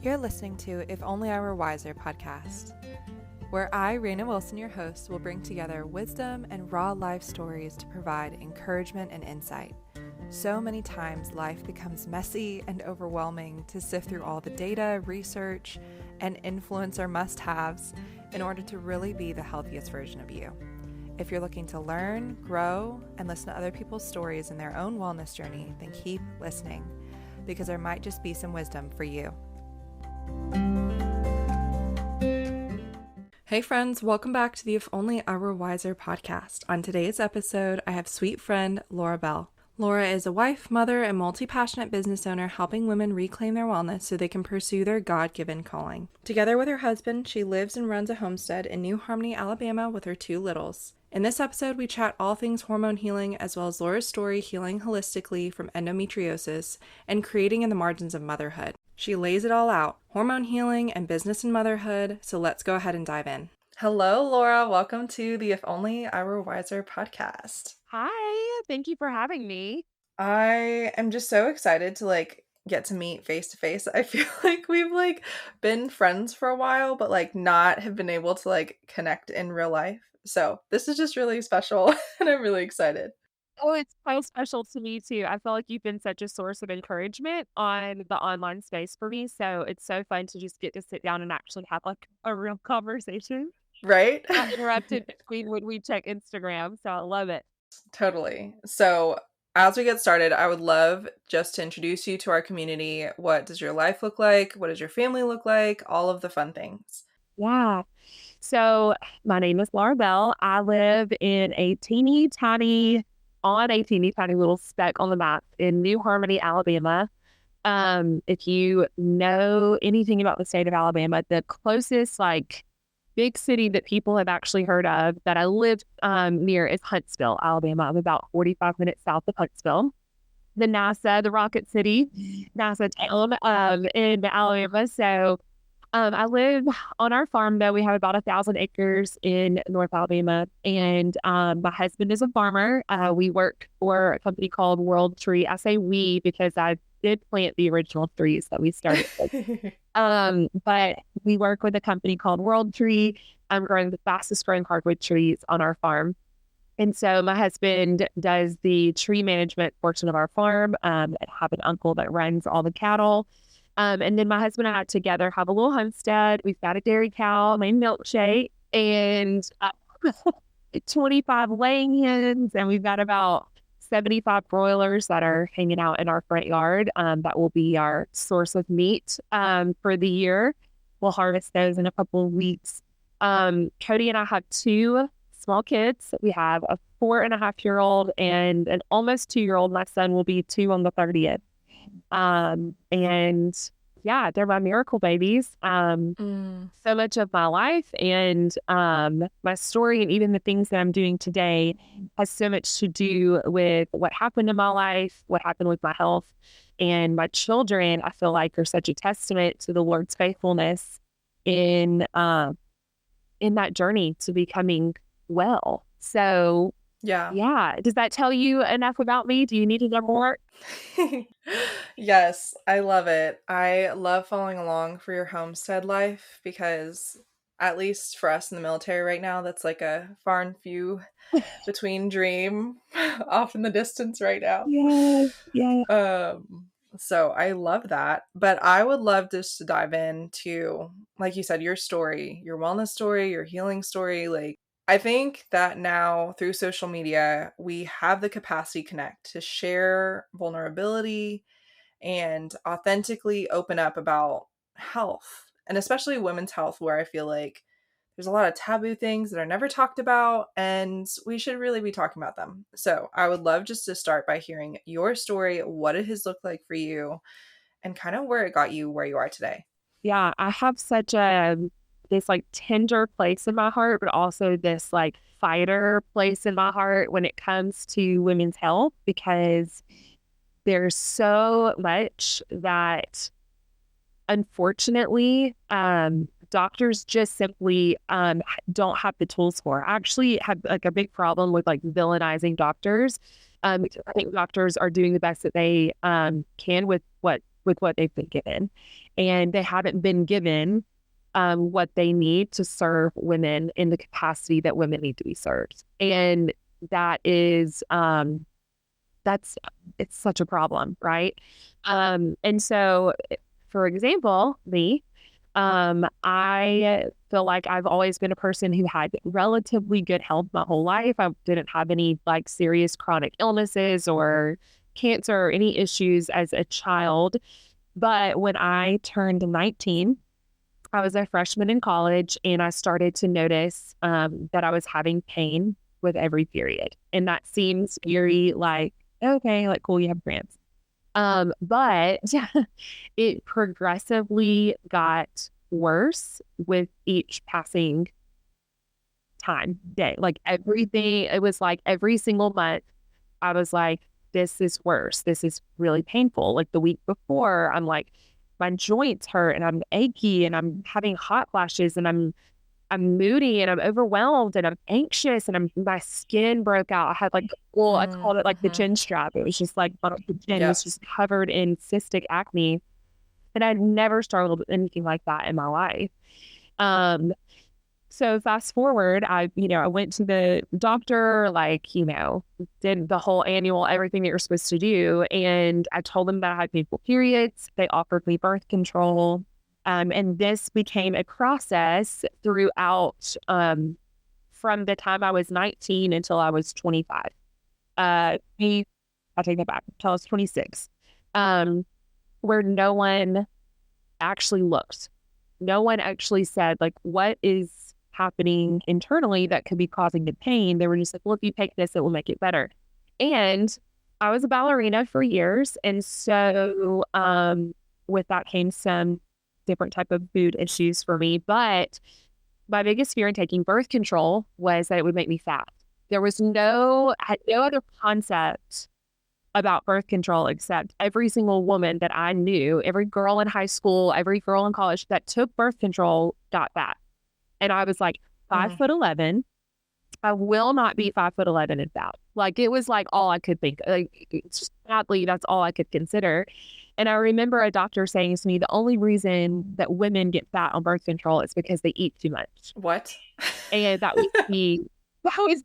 You're listening to If Only I Were Wiser podcast, where I, Raina Wilson, your host, will bring together wisdom and raw life stories to provide encouragement and insight. So many times life becomes messy and overwhelming to sift through all the data, research, and influencer must-haves in order to really be the healthiest version of you. If you're looking to learn, grow, and listen to other people's stories in their own wellness journey, then keep listening, because there might just be some wisdom for you. Hey friends, welcome back to the If Only I Were Wiser podcast. On today's episode, I have sweet friend Laura Bell. Laura is a wife, mother, and multi-passionate business owner helping women reclaim their wellness so they can pursue their God-given calling. Together with her husband, she lives and runs a homestead in New Harmony, Alabama with her two littles. In this episode, we chat all things hormone healing, as well as Laura's story healing holistically from endometriosis and creating in the margins of motherhood. She lays it all out, hormone healing and business and motherhood, so let's go ahead and dive in. Hello, Laura. Welcome to the If Only I Were Wiser podcast. Hi, thank you for having me. I am just so excited to get to meet face to face. I feel like we've been friends for a while, but not have been able to connect in real life. So this is just really special and I'm really excited. Oh, it's so special to me too. I feel like you've been such a source of encouragement on the online space for me. So it's so fun to just get to sit down and actually have a real conversation. Right? Not interrupted between when we check Instagram. So I love it. Totally. So as we get started, I would love just to introduce you to our community. What does your life look like? What does your family look like? All of the fun things. Yeah. So my name is Laura Bell. I live in a teeny tiny little speck on the map in New Harmony, Alabama. If you know anything about the state of Alabama, the closest big city that people have actually heard of that I live near is Huntsville, Alabama. I'm about 45 minutes south of Huntsville. The Rocket City, NASA town in Alabama. So I live on our farm, though. We have about 1,000 acres in North Alabama, and my husband is a farmer. We work for a company called World Tree. I say we because I did plant the original trees that we started with. But we work with a company called World Tree. I'm growing the fastest growing hardwood trees on our farm. And so my husband does the tree management portion of our farm. I have an uncle that runs all the cattle. And then my husband and I together have a little homestead. We've got a dairy cow named Milkshake and 25 laying hens. And we've got about 75 broilers that are hanging out in our front yard. That will be our source of meat for the year. We'll harvest those in a couple of weeks. Cody and I have two small kids. We have a 4.5-year-old and an almost 2-year-old. My son will be 2 on the 30th. And yeah, they're my miracle babies. So much of my life and my story and even the things that I'm doing today has so much to do with what happened in my life, what happened with my health, and my children. I feel like are such a testament to the Lord's faithfulness in that journey to becoming well. So yeah. Does that tell you enough about me? Do you need to know more? Yes, I love it. I love following along for your homestead life because at least for us in the military right now, that's like a far and few between dream off in the distance right now. Yeah. So I love that. But I would love just to dive into, like you said, your story, your wellness story, your healing story. I think that now through social media, we have the capacity to connect, to share vulnerability and authentically open up about health, and especially women's health, where I feel like there's a lot of taboo things that are never talked about, and we should really be talking about them. So I would love just to start by hearing your story, what it has looked like for you, and kind of where it got you where you are today. Yeah, I have such this tender place in my heart, but also this fighter place in my heart when it comes to women's health, because there's so much that unfortunately doctors just simply don't have the tools for. I actually have a big problem with villainizing doctors. I think doctors are doing the best that they can with what with what they've been given. And they haven't been given what they need to serve women in the capacity that women need to be served. And that is, it's such a problem, right? And so, for example, I feel like I've always been a person who had relatively good health my whole life. I didn't have any like serious chronic illnesses or cancer or any issues as a child. But when I turned 19, I was a freshman in college and I started to notice that I was having pain with every period. And that seems very like, okay, like cool, you have cramps. But it progressively got worse with each passing day. Like everything, it was like every single month, I was like, this is worse. This is really painful. Like the week before, I'm like, my joints hurt and I'm achy and I'm having hot flashes and I'm moody and I'm overwhelmed and I'm anxious and my skin broke out. I had like, well, I called it like the chin strap. It was just like the chin was just covered in cystic acne. And I'd never struggled with anything like that in my life. So fast forward, I went to the doctor, did the whole annual, everything that you're supposed to do. And I told them that I had painful periods. They offered me birth control. And this became a process throughout, from the time I was 19 until I was 25. I take that back, until I was 26, where no one actually looked. No one actually said, like, what is happening internally that could be causing the pain. They were just like, well, if you take this, it will make it better. And I was a ballerina for years. And so with that came some different type of mood issues for me. But my biggest fear in taking birth control was that it would make me fat. There was I had no other concept about birth control except every single woman that I knew, every girl in high school, every girl in college that took birth control got fat. And I was like 5'11". I will not be 5'11" and fat. Like it was like all I could think. Like just sadly, that's all I could consider. And I remember a doctor saying to me, the only reason that women get fat on birth control is because they eat too much. What? And that was the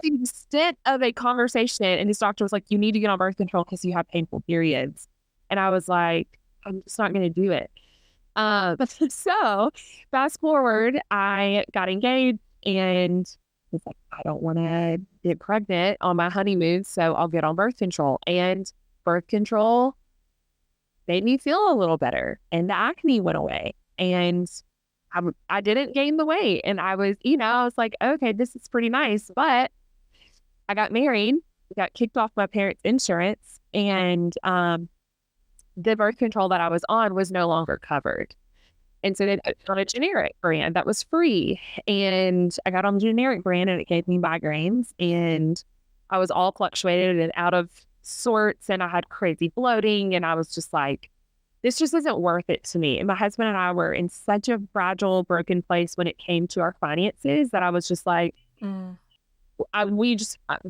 extent of a conversation. And this doctor was like, you need to get on birth control because you have painful periods. And I was like, I'm just not going to do it. So fast forward, I got engaged and was like, I don't want to get pregnant on my honeymoon, so I'll get on birth control. And birth control made me feel a little better and the acne went away and I didn't gain the weight. And I was, I was like, okay, this is pretty nice. But I got married, got kicked off my parents' insurance, and the birth control that I was on was no longer covered. And so they put on a generic brand that was free. And I got on the generic brand and it gave me migraines. And I was all fluctuated and out of sorts. And I had crazy bloating. And I was just like, this just isn't worth it to me. And my husband and I were in such a fragile, broken place when it came to our finances that I was just like,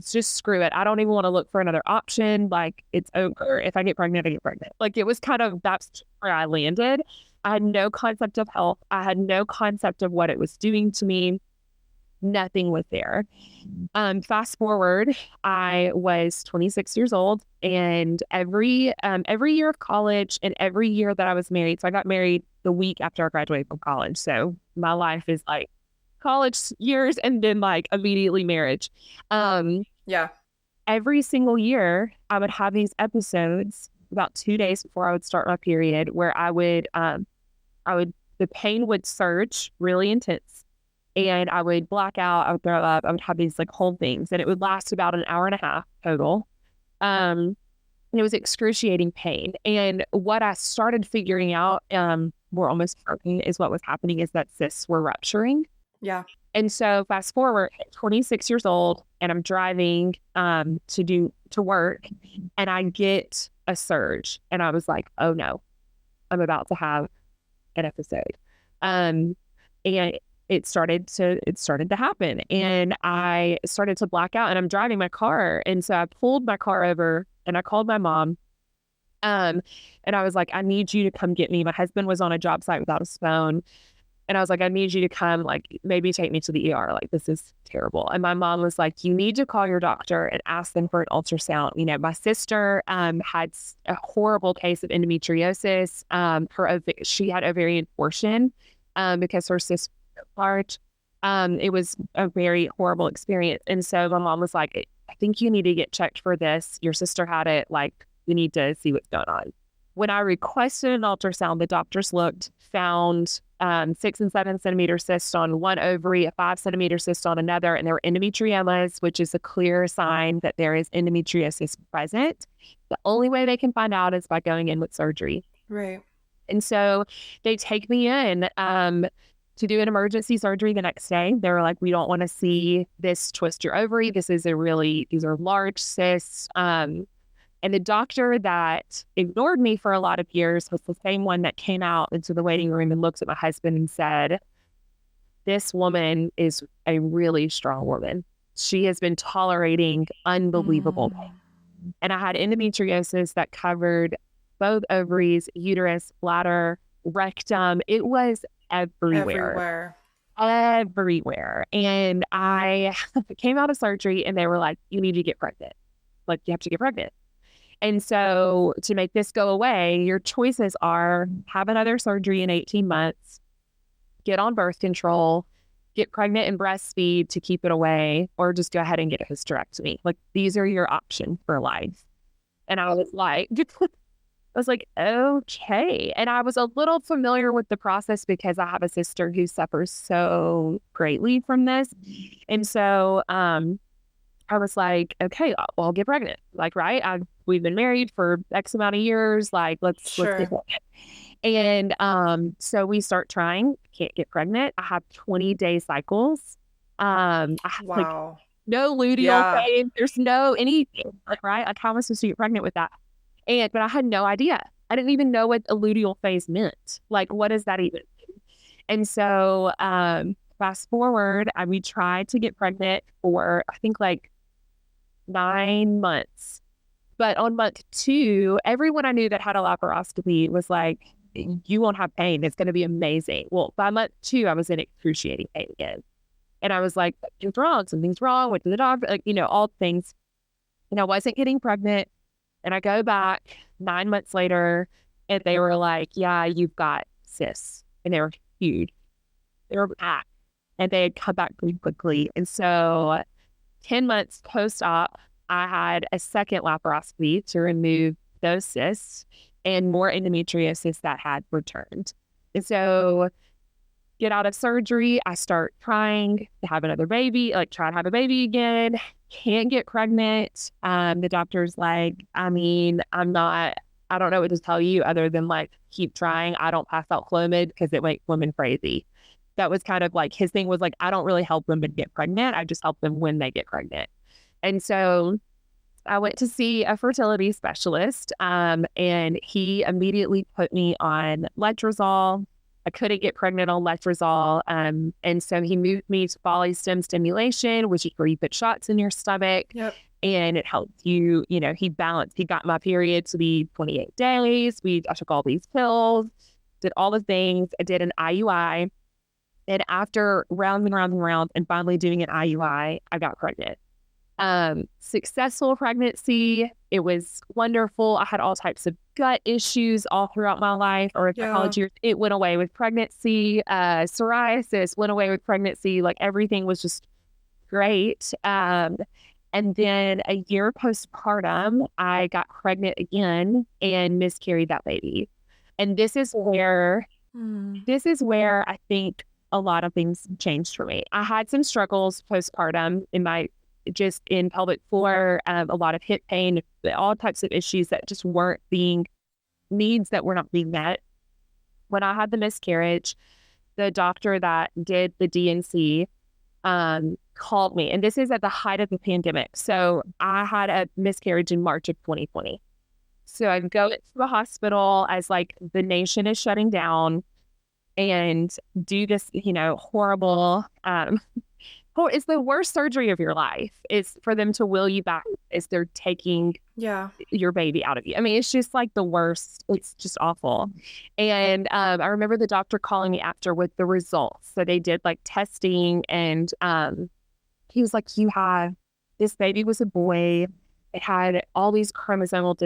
just screw it. I don't even want to look for another option. Like it's over. If I get pregnant, I get pregnant. Like it was that's where I landed. I had no concept of health. I had no concept of what it was doing to me. Nothing was there. Fast forward, I was 26 years old, and every year of college and every year that I was married. So I got married the week after I graduated from college. So my life is like college years and then like immediately marriage. Every single year I would have these episodes about 2 days before I would start my period where the pain would surge really intense and I would black out, I would throw up, I would have these like whole things and it would last about an hour and a half total. And it was excruciating pain. And what I started figuring out, we're almost certain is what was happening is that cysts were rupturing. Yeah. And so fast forward, 26 years old, and I'm driving to work, and I get a surge, and I was like, "Oh no, I'm about to have an episode." And it started to happen, and I started to black out, and I'm driving my car, and so I pulled my car over, and I called my mom, And I was like, I need you to come get me. My husband was on a job site without his phone. And I was like, I need you to come, like, maybe take me to the ER. Like, this is terrible. And my mom was like, you need to call your doctor and ask them for an ultrasound. You know, my sister had a horrible case of endometriosis. She had ovarian portion because her cyst was large. It was a very horrible experience. And so my mom was like, I think you need to get checked for this. Your sister had it. Like, we need to see what's going on. When I requested an ultrasound, the doctors looked, found 6 and 7 centimeter cysts on one ovary, a 5 centimeter cyst on another, and there were endometriomas, which is a clear sign that there is endometriosis present. The only way they can find out is by going in with surgery. Right. And so they take me in to do an emergency surgery the next day. They were like, we don't want to see this twist your ovary. These are large cysts. And the doctor that ignored me for a lot of years was the same one that came out into the waiting room and looked at my husband and said, this woman is a really strong woman. She has been tolerating unbelievable pain. And I had endometriosis that covered both ovaries, uterus, bladder, rectum. It was everywhere. And I came out of surgery and they were like, you need to get pregnant. Like, you have to get pregnant. And so to make this go away, your choices are have another surgery in 18 months, get on birth control, get pregnant and breastfeed to keep it away, or just go ahead and get a hysterectomy. Like, these are your options for life. And I was like, okay. And I was a little familiar with the process because I have a sister who suffers so greatly from this. And so, I was like, okay, well, I'll get pregnant. Like, right. We've been married for X amount of years. Like, let's get pregnant. And so we start trying, can't get pregnant. I have 20-day cycles. I have like no luteal pain. There's no anything, like, right? Like, how am I supposed to get pregnant with that? But I had no idea. I didn't even know what a luteal phase meant. Like, what does that even mean? And so fast forward, we tried to get pregnant for, I think, like 9 months. But on month 2, everyone I knew that had a laparoscopy was like, you won't have pain. It's going to be amazing. Well, by month 2, I was in excruciating pain again. And I was like, something's wrong. Something's wrong. Went to the doctor, like, you know, all things. And I wasn't getting pregnant. And I go back 9 months later and they were like, yeah, you've got cysts. And they were huge. They were back. And they had come back pretty quickly. And so 10 months post-op, I had a second laparoscopy to remove those cysts and more endometriosis that had returned. And so get out of surgery, I start trying to have another baby, like try to have a baby again, can't get pregnant. The doctor's like, I don't know what to tell you other than like, keep trying. I don't pass out Clomid because it makes women crazy. That was kind of like his thing was like, I don't really help women get pregnant. I just help them when they get pregnant. And so I went to see a fertility specialist and he immediately put me on letrozole. I couldn't get pregnant on letrozole. And so he moved me to polystem stimulation, which is where you put shots in your stomach. Yep. And it helps you, you know, he got my period to be 28 days. I took all these pills, did all the things. I did an IUI. And after rounds and rounds and rounds and finally doing an IUI, I got pregnant. Successful pregnancy. It was wonderful. I had all types of gut issues all throughout my life or college years. It went away with pregnancy. Psoriasis went away with pregnancy. Like, everything was just great. And then a year postpartum, I got pregnant again and miscarried that baby. And this is where I think a lot of things changed for me. I had some struggles postpartum in pelvic floor, a lot of hip pain, all types of issues that just weren't needs that were not being met. When I had the miscarriage, the doctor that did the DNC called me, and this is at the height of the pandemic. So I had a miscarriage in March of 2020. So I go to the hospital as like the nation is shutting down and do this, horrible it's the worst surgery of your life. It's for them to will you back as they're taking your baby out of you. I mean, it's just like the worst. It's just awful. And I remember the doctor calling me after with the results. So they did like testing, and he was like, this baby was a boy. It had all these chromosomal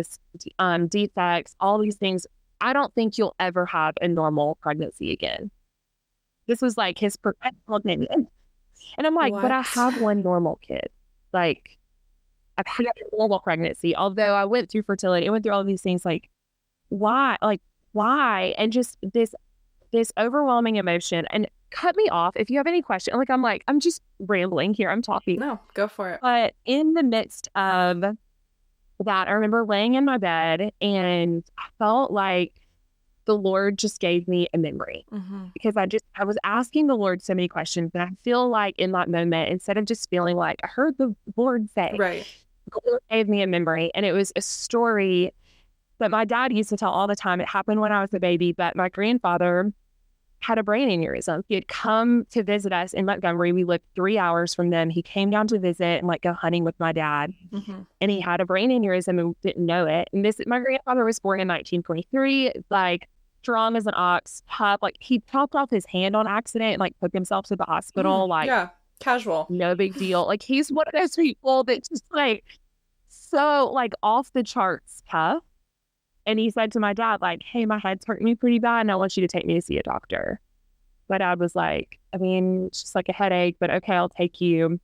defects, all these things. I don't think you'll ever have a normal pregnancy again. This was like his professional opinion. And I'm like, What? but I have one normal kid. Like, I've had a normal pregnancy, although I went through fertility. I went through all of these things. Like, why? Like, why? And just this overwhelming emotion. And cut me off if you have any question. I'm just rambling here. I'm talking. No, go for it. But in the midst of that, I remember laying in my bed, and I felt like the Lord just gave me a memory, because I was asking the Lord so many questions, and I feel like in that moment, instead of just feeling like I heard the Lord say, right, the Lord gave me a memory. And it was a story that my dad used to tell all the time. It happened when I was a baby, but my grandfather had a brain aneurysm. He had come to visit us in Montgomery. We lived 3 hours from them. He came down to visit and like go hunting with my dad. And he had a brain aneurysm and didn't know it. And my grandfather was born in 1923, like strong as an ox, tough. Like he chopped off his hand on accident and like took himself to the hospital. Like, yeah, casual, no big deal. Like he's one of those people that just like so like off the charts tough. And he said to my dad, like, hey, my head's hurting me pretty bad, and I want you to take me to see a doctor. My dad was like, I mean, it's just like a headache, but okay, I'll take you.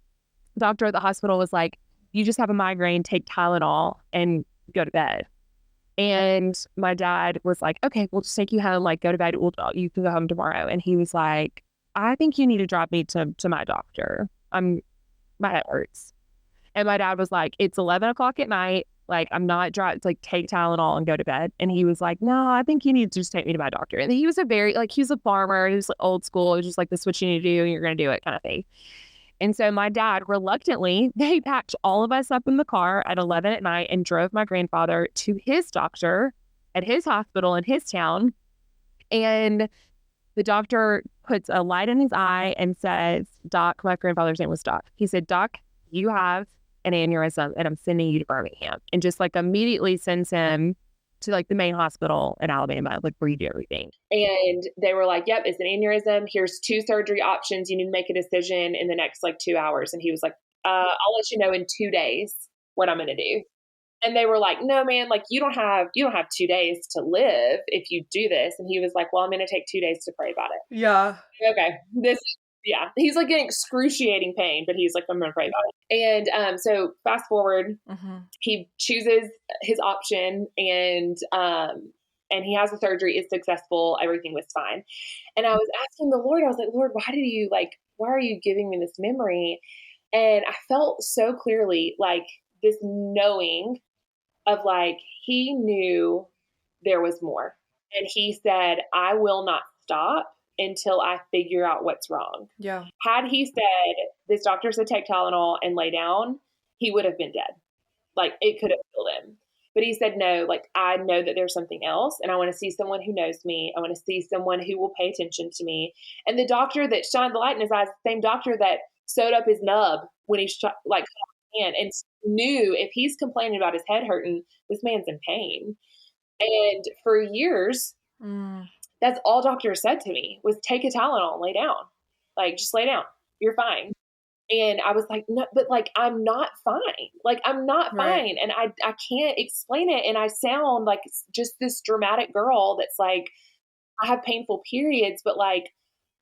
The doctor at the hospital was like, you just have a migraine, take Tylenol and go to bed. And my dad was like, okay, we'll just take you home, like go to bed. You can go home tomorrow. And he was like, I think you need to drive me to my doctor. My head hurts. And my dad was like, it's 11 o'clock at night. Like, I'm not driving. It's like, take Tylenol and go to bed. And he was like, no, I think you need to just take me to my doctor. And he was he was a farmer. He was like old school. It was just like, this is what you need to do, and you're going to do it kind of thing. And so my dad, reluctantly, they packed all of us up in the car at 11 at night and drove my grandfather to his doctor at his hospital in his town. And the doctor puts a light in his eye and says, Doc, my grandfather's name was Doc. He said, Doc, you have an aneurysm, and I'm sending you to Birmingham. And just like immediately sends him to like the main hospital in Alabama, like where you do everything. And they were like, yep, it's an aneurysm. Here's 2 surgery options. You need to make a decision in the next like 2 hours. And he was like, I'll let you know in 2 days what I'm going to do. And they were like, no, man, like you don't have 2 days to live if you do this. And he was like, well, I'm going to take 2 days to pray about it. Yeah. Okay. Yeah, he's like getting excruciating pain, but he's like, I'm going to pray about it. And so fast forward, he chooses his option, and he has the surgery. It's successful. Everything was fine. And I was asking the Lord, I was like, Lord, why are you giving me this memory? And I felt so clearly like this knowing of like, he knew there was more. And he said, I will not stop until I figure out what's wrong. Yeah. Had he said, this doctor said take Tylenol and lay down, he would have been dead. Like it could have killed him. But he said, no, like I know that there's something else, and I want to see someone who knows me. I want to see someone who will pay attention to me. And the doctor that shined the light in his eyes, the same doctor that sewed up his nub when he like and knew if he's complaining about his head hurting, this man's in pain. And for years, that's all doctors said to me was take a Tylenol and lay down. Like, just lay down. You're fine. And I was like, no, but like, I'm not fine. Like, I'm not fine. And I can't explain it. And I sound like just this dramatic girl that's like, I have painful periods, but like,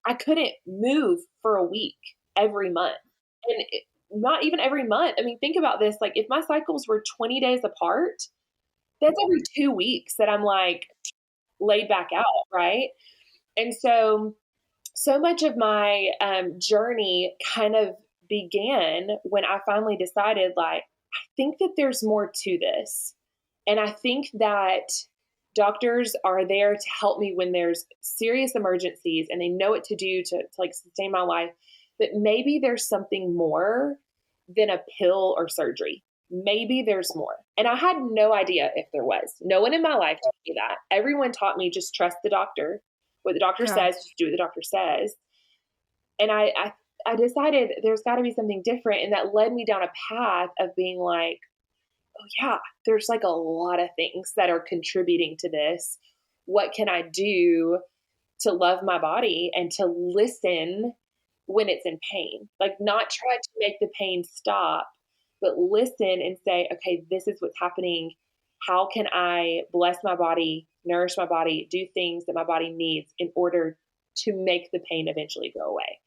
I couldn't move for a week every month. And not even every month. I mean, think about this. Like, if my cycles were 20 days apart, that's every 2 weeks that I'm like, laid back out, right? And so much of my journey kind of began when I finally decided, like, I think that there's more to this. And I think that doctors are there to help me when there's serious emergencies and they know what to do to like sustain my life. But maybe there's something more than a pill or surgery. Maybe there's more. And I had no idea if there was. No one in my life taught me that. Everyone taught me just trust the doctor. What the doctor says, just do what the doctor says. And I I decided there's got to be something different. And that led me down a path of being like, oh, yeah, there's like a lot of things that are contributing to this. What can I do to love my body and to listen when it's in pain? Like, not try to make the pain stop, but listen and say, okay, this is what's happening. How can I bless my body, nourish my body, do things that my body needs in order to make the pain eventually go away?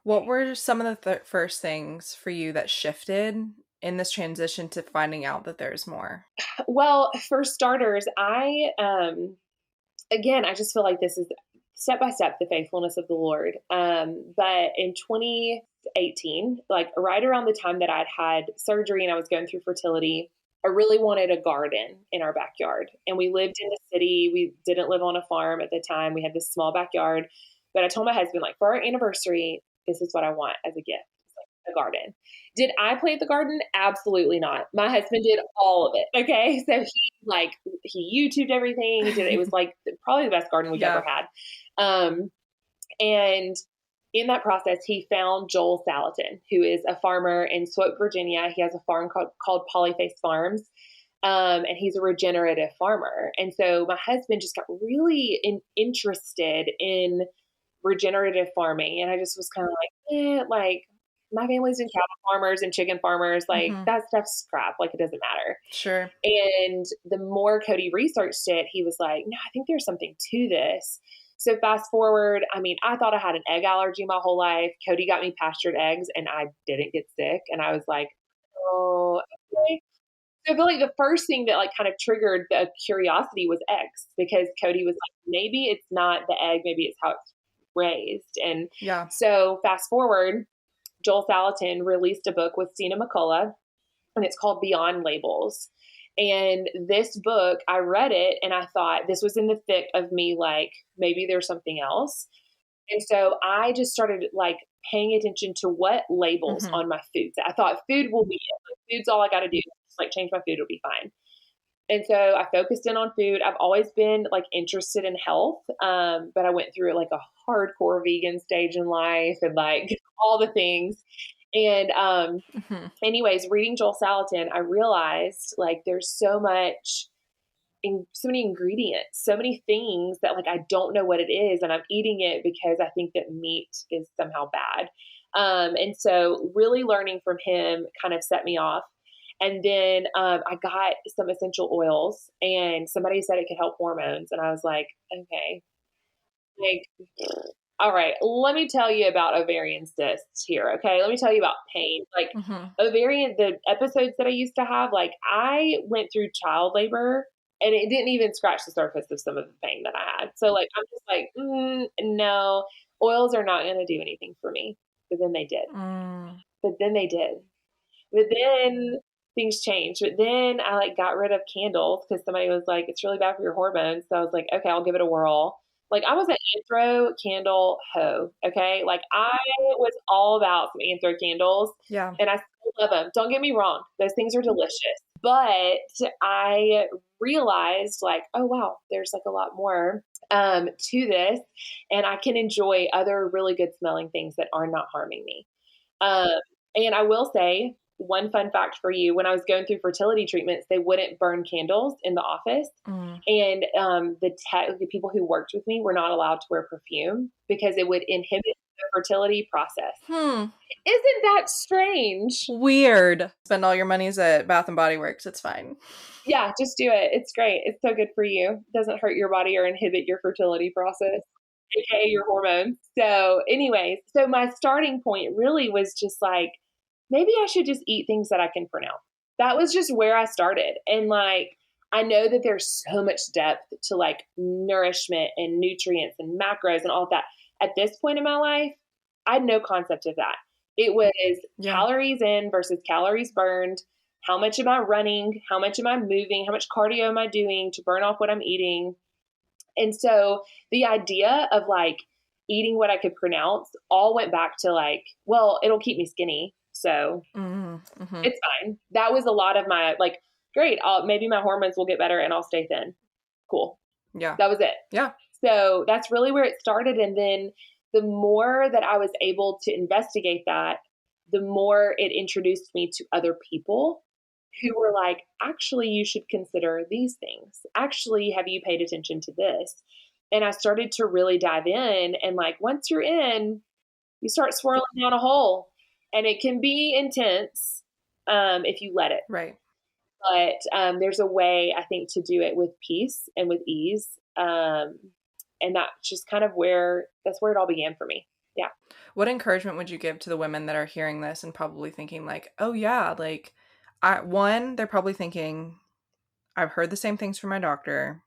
What were some of the first things for you that shifted in this transition to finding out that there's more? Well, for starters, again, I just feel like this is step by step the faithfulness of the Lord. But in 2018, like right around the time that I'd had surgery and I was going through fertility, I really wanted a garden in our backyard. And we lived in the city. We didn't live on a farm at the time. We had this small backyard. But I told my husband, like, for our anniversary, this is what I want as a gift, a garden. Did I plant the garden? Absolutely not. My husband did all of it. Okay. So he YouTubed everything. He did it. It was like probably the best garden we've ever had. And in that process, he found Joel Salatin, who is a farmer in Swope, Virginia. He has a farm called Polyface Farms. And he's a regenerative farmer. And so my husband just got really interested in regenerative farming. And I just was kind of like, like my family's been cattle farmers and chicken farmers. Like that stuff's crap. Like it doesn't matter. Sure. And the more Cody researched it, he was like, no, I think there's something to this. So fast forward, I mean, I thought I had an egg allergy my whole life. Cody got me pastured eggs and I didn't get sick. And I was like, oh, okay. So I feel like the first thing that like kind of triggered the curiosity was eggs, because Cody was like, maybe it's not the egg, maybe it's how it's raised. And so fast forward, Joel Salatin released a book with Sina McCullough, and it's called Beyond Labels. And this book, I read it and I thought this was in the thick of me, like maybe there's something else. And so I just started like paying attention to what labels on my foods. I thought food will be it. Like, food's all I got to do. Just like change my food, it'll be fine. And so I focused in on food. I've always been like interested in health. But I went through like a hardcore vegan stage in life and like all the things. And anyways, reading Joel Salatin, I realized like there's so many ingredients, so many things that like I don't know what it is, and I'm eating it because I think that meat is somehow bad. And so really learning from him kind of set me off. And then I got some essential oils, and somebody said it could help hormones, and I was like, okay, like, all right, let me tell you about ovarian cysts here. Okay. Let me tell you about pain. Like ovarian, the episodes that I used to have, like I went through child labor and it didn't even scratch the surface of some of the pain that I had. So like, I'm just like, no, oils are not going to do anything for me. But then they did. But then things changed. But then I like got rid of candles because somebody was like, it's really bad for your hormones. So I was like, okay, I'll give it a whirl. Like I was an anthro candle hoe. Okay. Like I was all about some anthro candles. Yeah. And I still love them. Don't get me wrong. Those things are delicious. But I realized like, oh wow, there's like a lot more to this. And I can enjoy other really good smelling things that are not harming me. And I will say, one fun fact for you, when I was going through fertility treatments, they wouldn't burn candles in the office. And the people who worked with me were not allowed to wear perfume because it would inhibit the fertility process. Isn't that strange? Weird. Spend all your monies at Bath and Body Works. It's fine. Yeah, just do it. It's great. It's so good for you. It doesn't hurt your body or inhibit your fertility process, aka your hormones. So anyways, so my starting point really was just like, maybe I should just eat things that I can pronounce. That was just where I started. And like, I know that there's so much depth to like nourishment and nutrients and macros and all that. At this point in my life, I had no concept of that. It was calories in versus calories burned. How much am I running? How much am I moving? How much cardio am I doing to burn off what I'm eating? And so the idea of like eating what I could pronounce all went back to like, well, it'll keep me skinny. So it's fine. That was a lot of my like, great. Maybe my hormones will get better and I'll stay thin. Cool. Yeah. That was it. Yeah. So that's really where it started. And then the more that I was able to investigate that, the more it introduced me to other people who were like, actually, you should consider these things. Actually, have you paid attention to this? And I started to really dive in. And like, once you're in, you start swirling down a hole, and it can be intense if you let it. Right. But there's a way, I think, to do it with peace and with ease. And that's just kind of that's where it all began for me. Yeah. What encouragement would you give to the women that are hearing this and probably thinking like, oh yeah, like they're probably thinking, I've heard the same things from my doctor.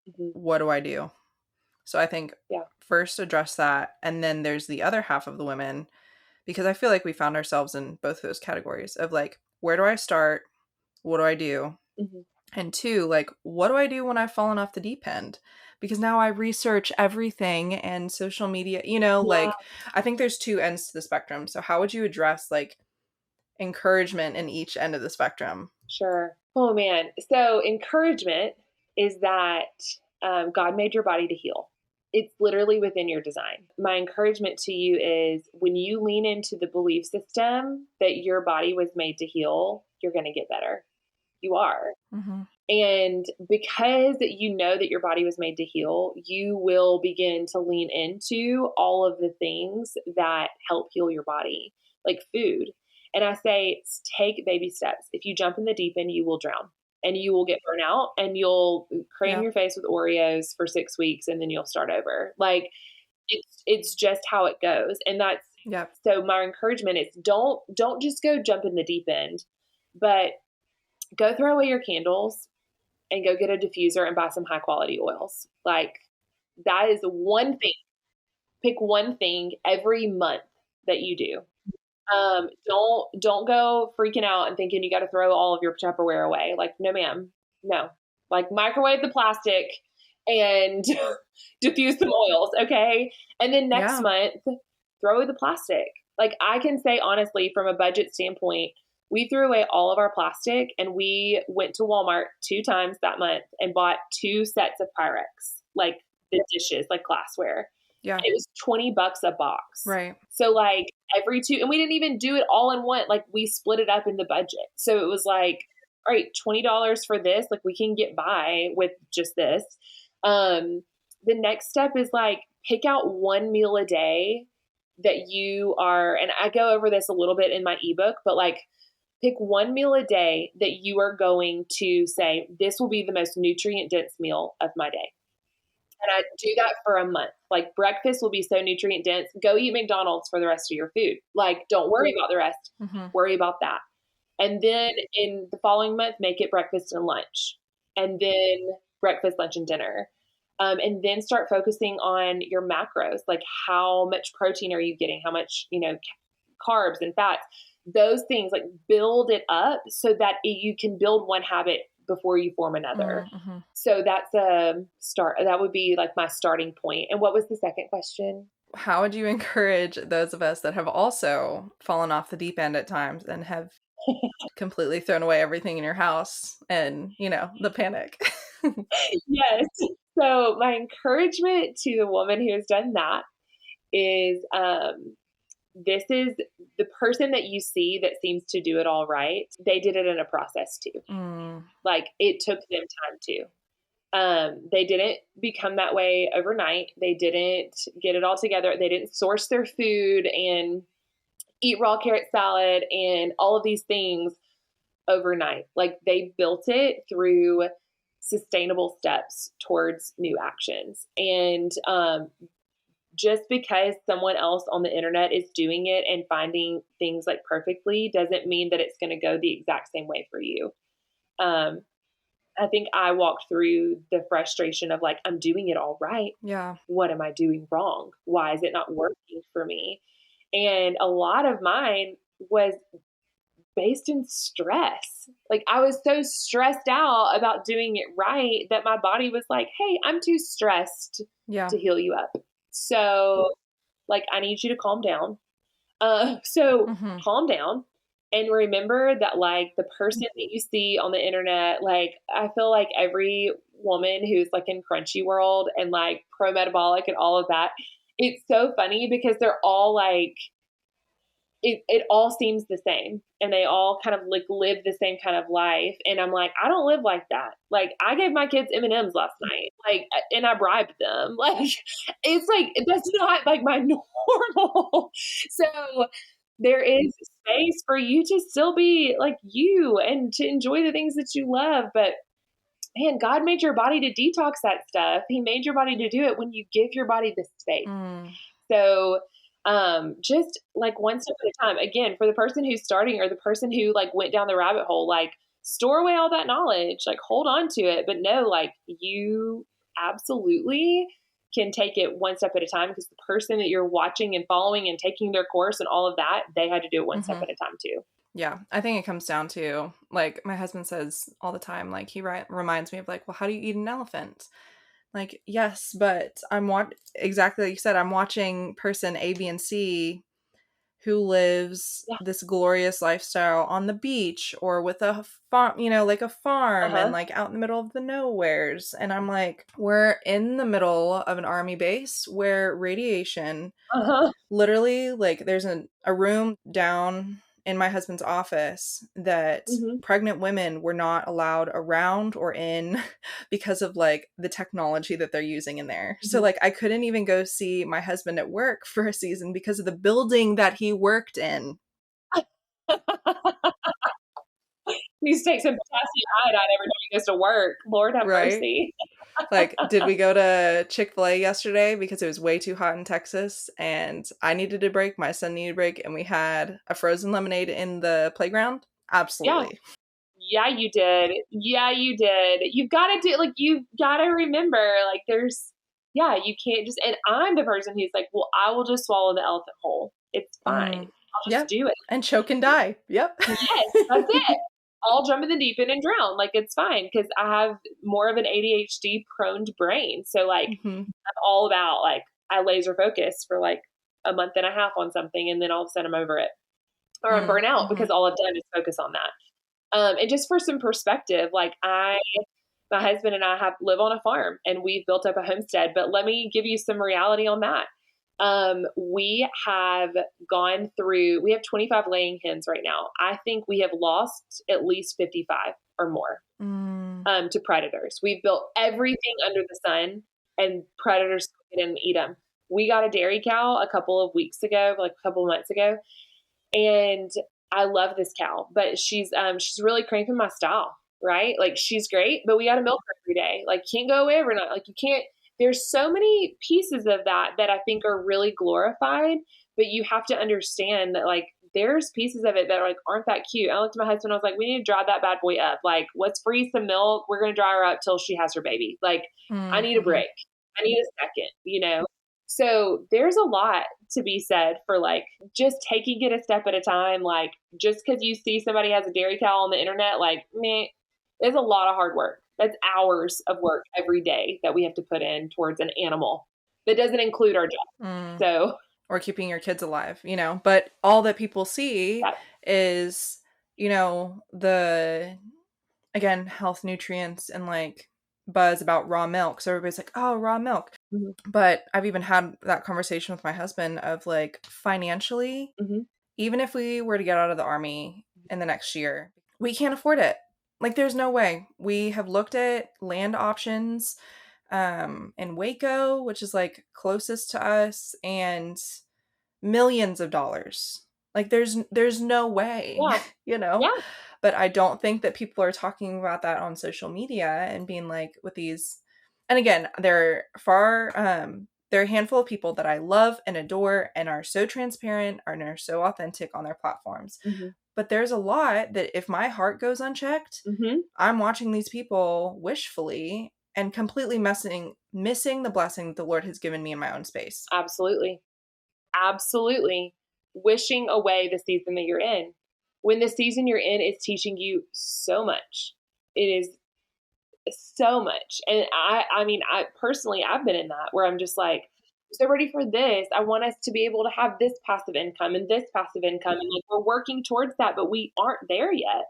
Mm-hmm. What do I do? So I think first address that. And then there's the other half of the women, because I feel like we found ourselves in both those categories of like, where do I start? What do I do? Mm-hmm. And two, like, what do I do when I've fallen off the deep end? Because now I research everything and social media, like, I think there's two ends to the spectrum. So how would you address like encouragement in each end of the spectrum? Sure. Oh man. So encouragement is that God made your body to heal. It's literally within your design. My encouragement to you is when you lean into the belief system that your body was made to heal, you're going to get better. You are. Mm-hmm. And because you know that your body was made to heal, you will begin to lean into all of the things that help heal your body, like food. And I say, take baby steps. If you jump in the deep end, you will drown and you will get burnt out and you'll cram your face with Oreos for 6 weeks and then you'll start over. Like it's just how it goes. And that's, so my encouragement is don't just go jump in the deep end, but go throw away your candles and go get a diffuser and buy some high quality oils. Like that is one thing. Pick one thing every month that you do. Don't go freaking out and thinking you got to throw all of your Tupperware away. Like, no, ma'am. No. Like microwave the plastic and diffuse some oils. Okay. And then next month, throw away the plastic. Like I can say honestly, from a budget standpoint, we threw away all of our plastic and we went to Walmart 2 times that month and bought 2 sets of Pyrex, like the dishes, like glassware. Yeah. It was $20 a box. Right. So like every 2, and we didn't even do it all in one. Like we split it up in the budget. So it was like, all right, $20 for this. Like we can get by with just this. The next step is like pick out one meal a day that you are, and I go over this a little bit in my ebook, but like pick one meal a day that you are going to say, this will be the most nutrient dense meal of my day. And I do that for a month. Like breakfast will be so nutrient dense. Go eat McDonald's for the rest of your food. Like don't worry about the rest. Mm-hmm. Worry about that. And then in the following month, make it breakfast and lunch. And then breakfast, lunch, and dinner. And then start focusing on your macros. Like how much protein are you getting? How much, carbs and fats? Those things, like build it up so that you can build one habit before you form another. Mm-hmm. So that's a start. That would be like my starting point. And what was the second question? How would you encourage those of us that have also fallen off the deep end at times and have completely thrown away everything in your house and, the panic? Yes. So my encouragement to the woman who has done that is, this is the person that you see that seems to do it all right. They did it in a process too. Like it took them time too. They didn't become that way overnight. They didn't get it all together. They didn't source their food and eat raw carrot salad and all of these things overnight. Like they built it through sustainable steps towards new actions. And, just because someone else on the internet is doing it and finding things like perfectly doesn't mean that it's going to go the exact same way for you. I think I walked through the frustration of like, I'm doing it all right. Yeah. What am I doing wrong? Why is it not working for me? And a lot of mine was based in stress. Like I was so stressed out about doing it right that my body was like, hey, I'm too stressed to heal you up. So like, I need you to calm down. Calm down and remember that like the person that you see on the internet, like I feel like every woman who's like in crunchy world and like pro metabolic and all of that it's so funny because they're all like, it all seems the same, and they all kind of like live the same kind of life. And I'm like, I don't live like that. Like, I gave my kids M&Ms last night, like, and I bribed them. Like, it's like, that's not like my normal. So there is space for you to still be like you and to enjoy the things that you love. But man, God made your body to detox that stuff. He made your body to do it when you give your body the space. So just like one step at a time. Again, for the person who's starting or the person who like went down the rabbit hole, like store away all that knowledge, like hold on to it, but know like you absolutely can take it one step at a time, because the person that you're watching and following and taking their course and all of that, they had to do it one step at a time too. Yeah, I think it comes down to, like, my husband says all the time, like, he reminds me of, like, well, how do you eat an elephant? Like, yes, but exactly like you said, I'm watching person A, B, and C who lives this glorious lifestyle on the beach or with a farm, like a farm and like out in the middle of the nowheres. And I'm like, we're in the middle of an army base where radiation, literally, like, there's a room down in my husband's office that pregnant women were not allowed around or in because of like the technology that they're using in there. So like I couldn't even go see my husband at work for a season because of the building that he worked in. He needs to take some potassium iodine every time he goes to work. Lord have mercy. Like, did we go to Chick-fil-A yesterday because it was way too hot in Texas and I needed a break, my son needed a break, and we had a frozen lemonade in the playground? Absolutely. Yeah, you did. Yeah, you did. You've got to do, like, you've got to remember, like, you can't just, and I'm the person who's like, well, I will just swallow the elephant whole. It's fine. I'll just do it. And choke and die. Yep. Yes, that's it. I'll jump in the deep end and drown. Like, it's fine, because I have more of an ADHD prone brain. So like, I'm all about, like, I laser focus for like a month and a half on something, and then all of a sudden I'm over it, or I'm burnt out because all I've done is focus on that. And just for some perspective, like my husband and I live on a farm and we've built up a homestead, but let me give you some reality on that. We have we have 25 laying hens right now. I think we have lost at least 55 or more, to predators. We've built everything under the sun and predators come in and eat them. We got a dairy cow a couple of weeks ago, like a couple of months ago. And I love this cow, but she's really cramping my style, right? Like, she's great, but we got to milk her every day. Like, can't go away overnight. Like, you can't, there's so many pieces of that I think are really glorified, but you have to understand that, like, there's pieces of it that are like, aren't that cute. I looked at my husband, I was like, we need to dry that bad boy up. Like, let's freeze some milk. We're going to dry her up till she has her baby. Like, I need a break. I need a second, So there's a lot to be said for like just taking it a step at a time. Like, just because you see somebody has a dairy cow on the internet, like, meh, there's a lot of hard work. That's hours of work every day that we have to put in towards an animal. That doesn't include our job. So, or keeping your kids alive, but all that people see is, the, again, health nutrients and like buzz about raw milk. So everybody's like, oh, raw milk. But I've even had that conversation with my husband of like, financially, even if we were to get out of the Army in the next year, we can't afford it. Like, there's no way. We have looked at land options in Waco, which is like closest to us, and millions of dollars. Like, there's no way, But I don't think that people are talking about that on social media and being like with these. And again, there are a handful of people that I love and adore and are so transparent and are so authentic on their platforms. But there's a lot that if my heart goes unchecked, I'm watching these people wishfully and completely missing the blessing that the Lord has given me in my own space. Absolutely. Wishing away the season that you're in. When the season you're in is teaching you so much. It is so much. And I mean, personally, I've been in that where I'm just like, so ready for this. I want us to be able to have this passive income and this passive income. And like, we're working towards that, but we aren't there yet.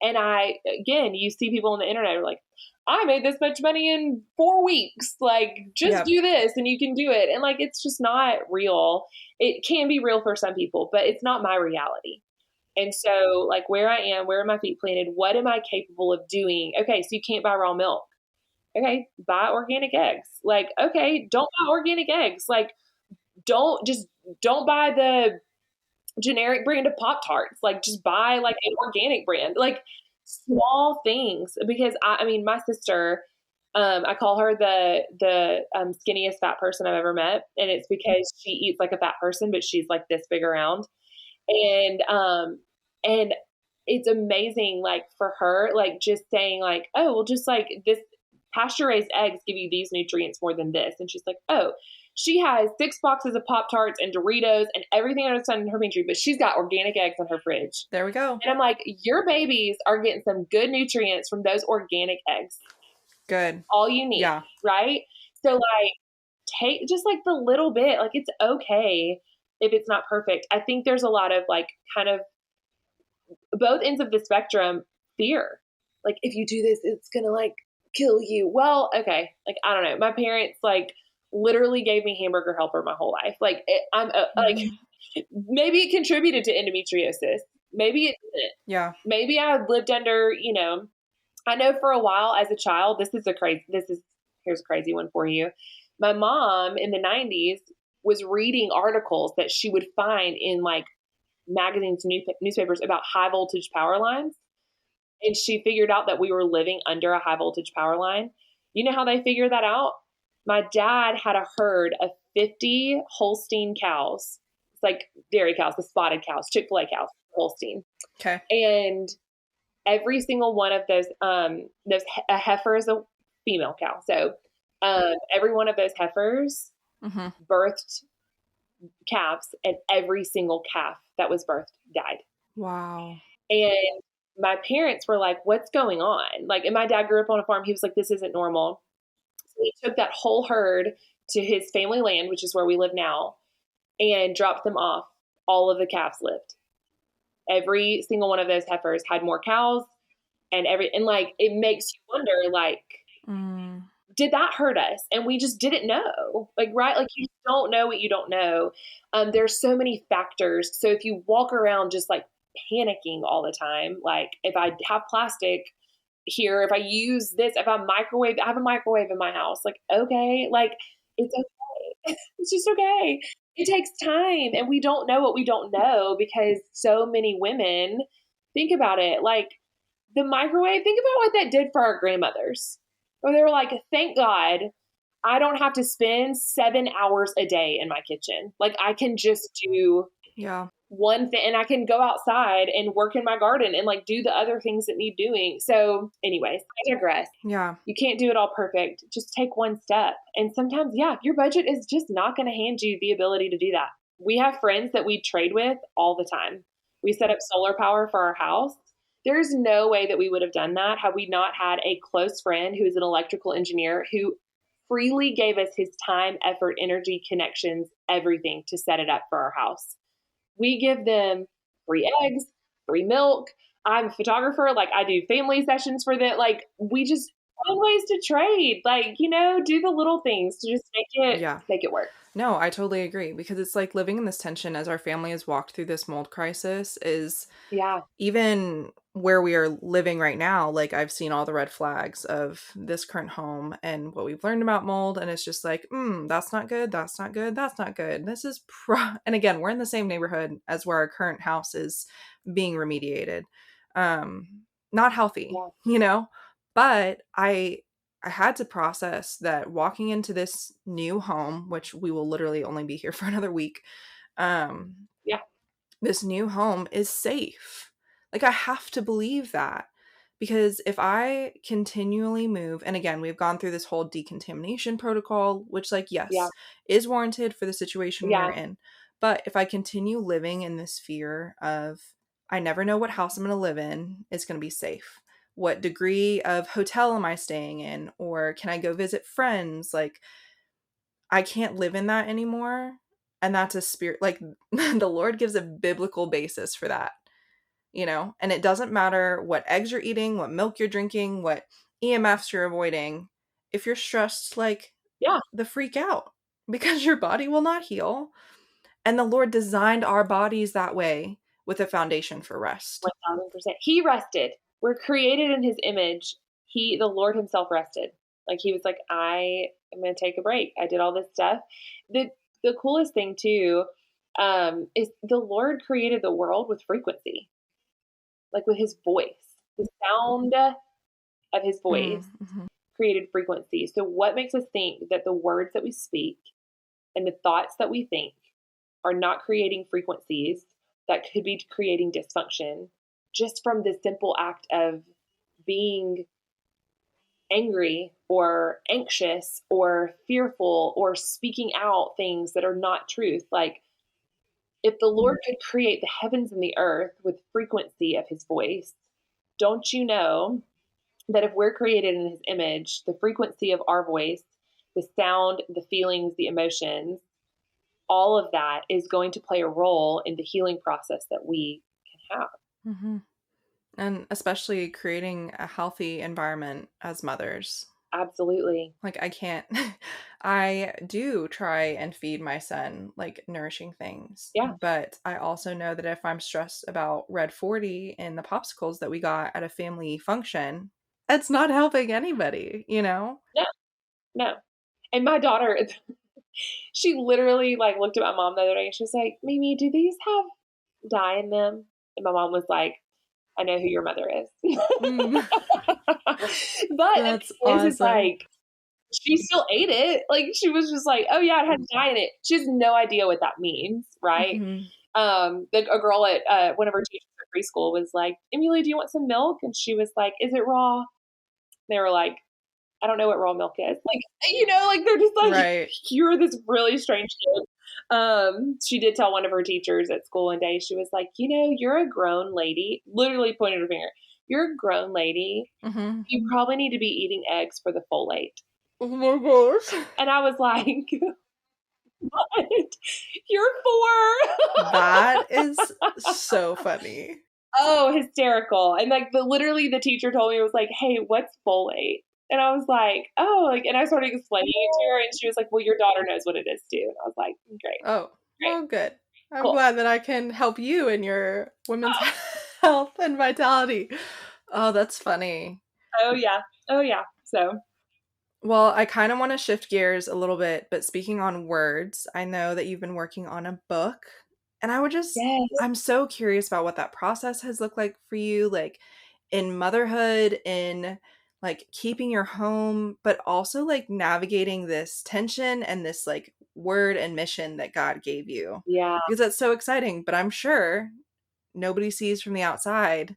And again, you see people on the internet are like, I made this much money in 4 weeks. Like, just do this and you can do it. And like, it's just not real. It can be real for some people, but it's not my reality. And so, like, where I am, where are my feet planted? What am I capable of doing? Okay, so you can't buy raw milk. Okay, buy organic eggs. Like, okay, don't buy organic eggs. Like, don't buy the generic brand of Pop-Tarts. Like, just buy like an organic brand. Like, small things. Because I mean, my sister, I call her the skinniest fat person I've ever met, and it's because she eats like a fat person, but she's like this big around. And it's amazing, like, for her, like, just saying like, oh, well, just like this pasture raised eggs give you these nutrients more than this. And she's like, oh, she has 6 boxes of Pop-Tarts and Doritos and everything under the sun in her pantry, but she's got organic eggs in her fridge. There we go. And I'm like, your babies are getting some good nutrients from those organic eggs. Good. All you need. Yeah. Right? So like, take just like the little bit, like, it's okay if it's not perfect. I think there's a lot of like kind of both ends of the spectrum, fear. Like, if you do this, it's going to like kill you. Well, okay. Like, I don't know. My parents like literally gave me Hamburger Helper my whole life. Like, like, maybe it contributed to endometriosis. Maybe it didn't. Yeah. Maybe I lived under, I know for a while as a child, here's a crazy one for you. My mom in the 90s was reading articles that she would find in like magazines, newspapers about high voltage power lines. And she figured out that we were living under a high voltage power line. You know how they figured that out? My dad had a herd of 50 Holstein cows. It's like dairy cows, the spotted cows, Chick-fil-A cows, Holstein. Okay. And every single one of those, a heifer is a female cow. So every one of those heifers birthed calves, and every single calf that was birthed died. Wow. And my parents were like, what's going on? Like, and my dad grew up on a farm. He was like, this isn't normal. So he took that whole herd to his family land, which is where we live now, and dropped them off. All of the calves lived. Every single one of those heifers had more cows, and like, it makes you wonder, like, did that hurt us? And we just didn't know. Like, right? Like, you don't know what you don't know. There's so many factors. So if you walk around just like panicking all the time, like, if I have plastic here, if I use this, if I have a microwave in my house, like, okay, like, it's okay. It's just okay. It takes time, and we don't know what we don't know, because so many women, think about it, like, the microwave, think about what that did for our grandmothers. Where they were like, thank God I don't have to spend 7 hours a day in my kitchen. Like, I can just do one thing, and I can go outside and work in my garden and like do the other things that need doing. So anyways, I digress. Yeah. You can't do it all perfect. Just take one step. And sometimes, your budget is just not going to hand you the ability to do that. We have friends that we trade with all the time. We set up solar power for our house. There's no way that we would have done that had we not had a close friend who is an electrical engineer who freely gave us his time, effort, energy, connections, everything to set it up for our house. We give them free eggs, free milk. I'm a photographer. Like, I do family sessions for them. Like, we just find ways to trade. Like, do the little things to just make it work. No, I totally agree, because it's like living in this tension as our family has walked through this mold crisis is even where we are living right now. Like, I've seen all the red flags of this current home and what we've learned about mold. And it's just like, that's not good. That's not good. That's not good. This is and again, we're in the same neighborhood as where our current house is being remediated. Not healthy, but I had to process that walking into this new home, which we will literally only be here for another week. This new home is safe. Like, I have to believe that, because if I continually move, and again, we've gone through this whole decontamination protocol, which, like, yes, is warranted for the situation we're in. But if I continue living in this fear of, I never know what house I'm going to live in, it's going to be safe. What degree of hotel am I staying in? Or can I go visit friends? Like, I can't live in that anymore. And that's a spirit, like, the Lord gives a biblical basis for that. and it doesn't matter what eggs you're eating, what milk you're drinking, what EMFs you're avoiding. If you're stressed, like, the freak out, because your body will not heal. And the Lord designed our bodies that way with a foundation for rest. 1000%. He rested. We're created in his image. The Lord himself rested. Like, he was like, I am going to take a break. I did all this stuff. The coolest thing too, is the Lord created the world with frequency, like with his voice. The sound of his voice created frequency. So what makes us think that the words that we speak and the thoughts that we think are not creating frequencies that could be creating dysfunction just from the simple act of being angry or anxious or fearful or speaking out things that are not truth? Like, if the Lord could create the heavens and the earth with frequency of his voice, don't you know that if we're created in his image, the frequency of our voice, the sound, the feelings, the emotions, all of that is going to play a role in the healing process that we can have. Mm-hmm. And especially creating a healthy environment as mothers. Absolutely. Like, I do try and feed my son, like, nourishing things. Yeah. But I also know that if I'm stressed about Red 40 and the popsicles that we got at a family function, it's not helping anybody, No. And my daughter, she literally like looked at my mom the other day and she was like, Mimi, do these have dye in them? And my mom was like, I know who your mother is. But that's awesome. It's like, she still ate it. Like, she was just like, oh yeah, it had dye in it. She has no idea what that means, right? A girl at one of her teachers at preschool was like, Emily, do you want some milk? And she was like, is it raw? They were like, I don't know what raw milk is. Like, like, they're just like, right. You're this really strange kid. She did tell one of her teachers at school one day, she was like, you're a grown lady, literally pointed her finger. You're a grown lady. You probably need to be eating eggs for the folate. Oh my gosh. And I was like, what? You're 4. That is so funny. Oh, hysterical. And like literally the teacher told me, it was like, hey, what's folate? And I was like, oh, like, and I started explaining it to her and she was like, well, your daughter knows what it is too. And I was like, great. Oh, well, good. I'm glad that I can help you in your women's health and vitality. Oh, that's funny. Oh yeah. So, well, I kind of want to shift gears a little bit, but speaking on words, I know that you've been working on a book, and I'm so curious about what that process has looked like for you, like in motherhood, in like keeping your home, but also like navigating this tension and this like word and mission that God gave you. Yeah. Because that's so exciting, but I'm sure nobody sees from the outside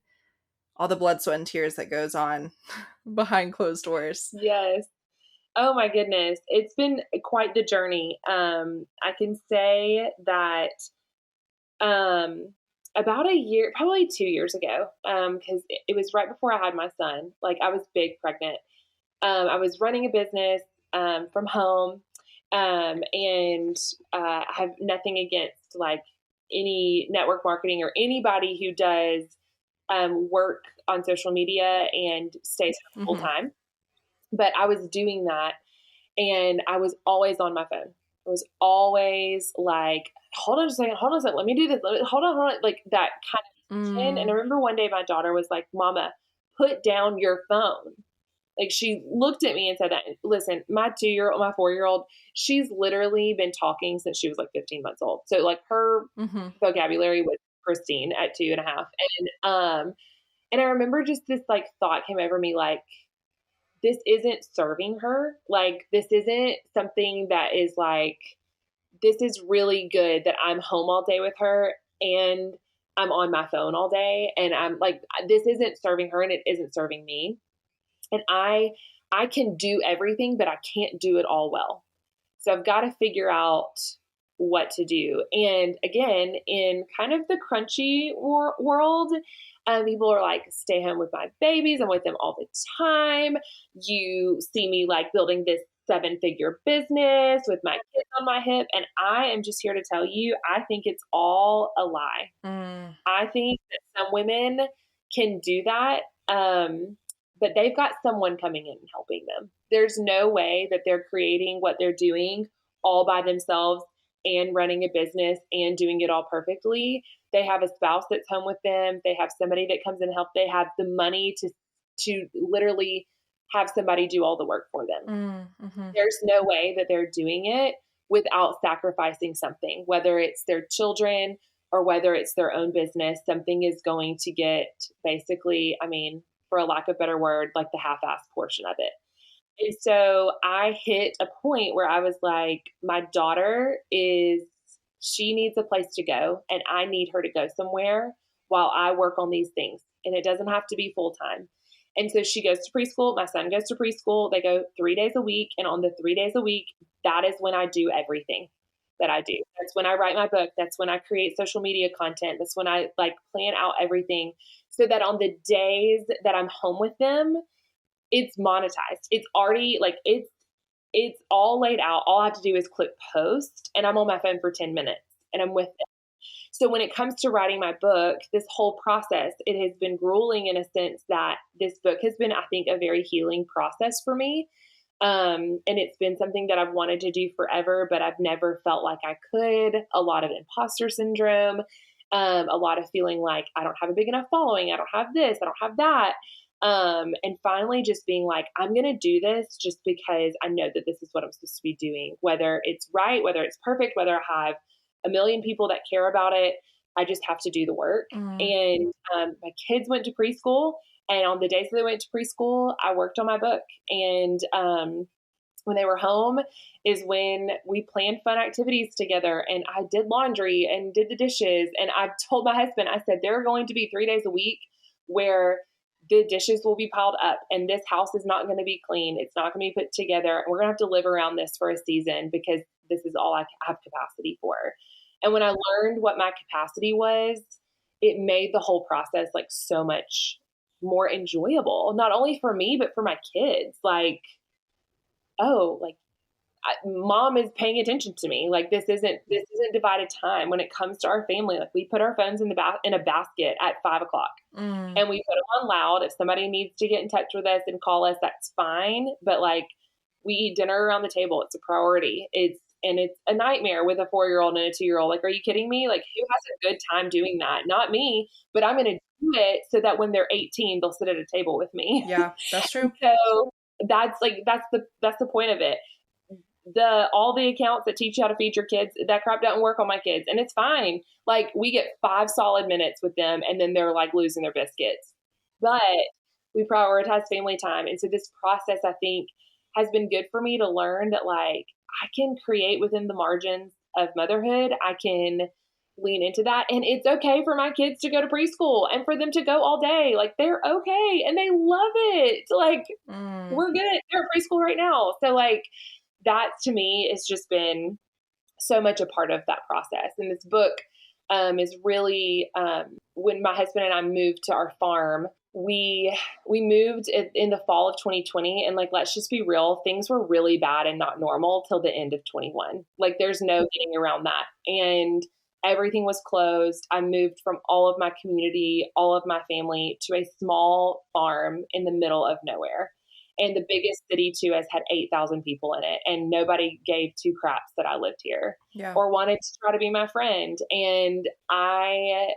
all the blood, sweat, and tears that goes on behind closed doors. Yes. Oh my goodness. It's been quite the journey. I can say that about a year, probably 2 years ago, because it was right before I had my son. Like, I was big pregnant. I was running a business from home, and I have nothing against like any network marketing or anybody who does work on social media and stays full time. But I was doing that, and I was always on my phone. I was always like, hold on a second, let me do this. Hold on, like that kind of tension. And I remember one day my daughter was like, Mama, put down your phone. Like, she looked at me and said that. Listen, my 4-year-old, she's literally been talking since she was like 15 months old. So like her vocabulary was pristine at 2.5. And I remember just this like thought came over me, like, this isn't serving her. Like, this isn't something that is like, this is really good that I'm home all day with her and I'm on my phone all day. And I'm like, this isn't serving her and it isn't serving me. And I can do everything, but I can't do it all well. So I've got to figure out what to do. And again, in kind of the crunchy world, people are like, stay home with my babies. I'm with them all the time. You see me like building this 7-figure business with my kids on my hip. And I am just here to tell you, I think it's all a lie. I think that some women can do that. But they've got someone coming in and helping them. There's no way that they're creating what they're doing all by themselves and running a business and doing it all perfectly. They have a spouse that's home with them. They have somebody that comes in and help. They have the money to literally have somebody do all the work for them. Mm-hmm. There's no way that they're doing it without sacrificing something, whether it's their children or whether it's their own business. Something is going to get basically, I mean, for a lack of a better word, like the half-assed portion of it. And so I hit a point where I was like, my daughter she needs a place to go, and I need her to go somewhere while I work on these things. And it doesn't have to be full time. And so she goes to preschool. My son goes to preschool. They go 3 days a week. And on the 3 days a week, that is when I do everything that I do. That's when I write my book. That's when I create social media content. That's when I like plan out everything so that on the days that I'm home with them, it's monetized. It's already like, it's all laid out. All I have to do is click post and I'm on my phone for 10 minutes and I'm with them. So when it comes to writing my book, this whole process, it has been grueling in a sense that this book has been, I think, a very healing process for me. And it's been something that I've wanted to do forever, but I've never felt like I could. A lot of imposter syndrome, a lot of feeling like I don't have a big enough following. I don't have this. I don't have that. And finally just being like, I'm going to do this just because I know that this is what I'm supposed to be doing, whether it's right, whether it's perfect, whether I have a million people that care about it. I just have to do the work. And my kids went to preschool, and on the days that they went to preschool, I worked on my book. And when they were home is when we planned fun activities together, and I did laundry and did the dishes. And I told my husband, I said, there are going to be 3 days a week where the dishes will be piled up and this house is not going to be clean. It's not going to be put together. And we're going to have to live around this for a season because this is all I have capacity for. And when I learned what my capacity was, it made the whole process like so much more enjoyable, not only for me, but for my kids. Like, oh, like mom is paying attention to me. Like this isn't divided time. When it comes to our family, like we put our phones in a basket at 5 o'clock and we put them on loud. If somebody needs to get in touch with us and call us, that's fine. But like we eat dinner around the table. It's a priority. It's a nightmare with a 4-year-old and a 2-year-old. Like, are you kidding me? Like who has a good time doing that? Not me, but I'm going to do it so that when they're 18, they'll sit at a table with me. Yeah, that's true. So that's the point of it. All the accounts that teach you how to feed your kids, that crap doesn't work on my kids. And it's fine. Like we get 5 solid minutes with them and then they're like losing their biscuits. But we prioritize family time. And so this process, I think, has been good for me to learn that like I can create within the margins of motherhood. I can lean into that. And it's okay for my kids to go to preschool and for them to go all day. Like they're okay. And they love it. Like we're good. They're at preschool right now. So like, that to me has just been so much a part of that process. And this book is really, when my husband and I moved to our farm, we moved in the fall of 2020. And like, let's just be real, things were really bad and not normal till the end of 21. Like there's no getting around that. And everything was closed. I moved from all of my community, all of my family to a small farm in the middle of nowhere. And the biggest city too has had 8,000 people in it. And nobody gave 2 craps that I lived here or wanted to try to be my friend. And I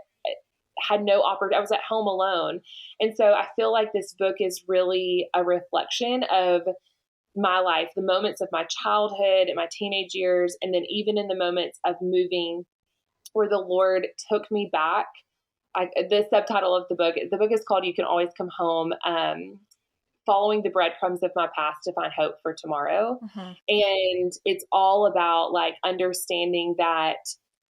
had no opportunity. I was at home alone. And so I feel like this book is really a reflection of my life, the moments of my childhood and my teenage years. And then even in the moments of moving where the Lord took me back. The subtitle of the book is called You Can Always Come Home. Following the breadcrumbs of my past to find hope for tomorrow. And it's all about like understanding that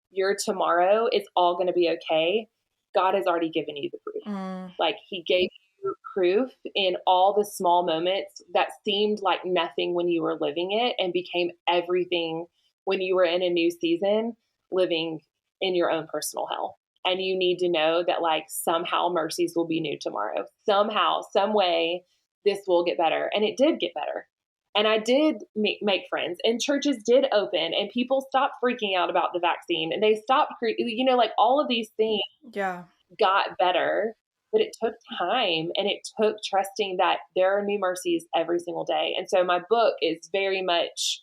your tomorrow is all going to be okay. God has already given you the proof. Like he gave you proof in all the small moments that seemed like nothing when you were living it and became everything when you were in a new season, living in your own personal hell. And you need to know that like somehow mercies will be new tomorrow. Somehow, some way, this will get better. And it did get better. And I did make friends and churches did open and people stopped freaking out about the vaccine and they stopped, like all of these things. Yeah. got better, but it took time, and it took trusting that there are new mercies every single day. And so my book is very much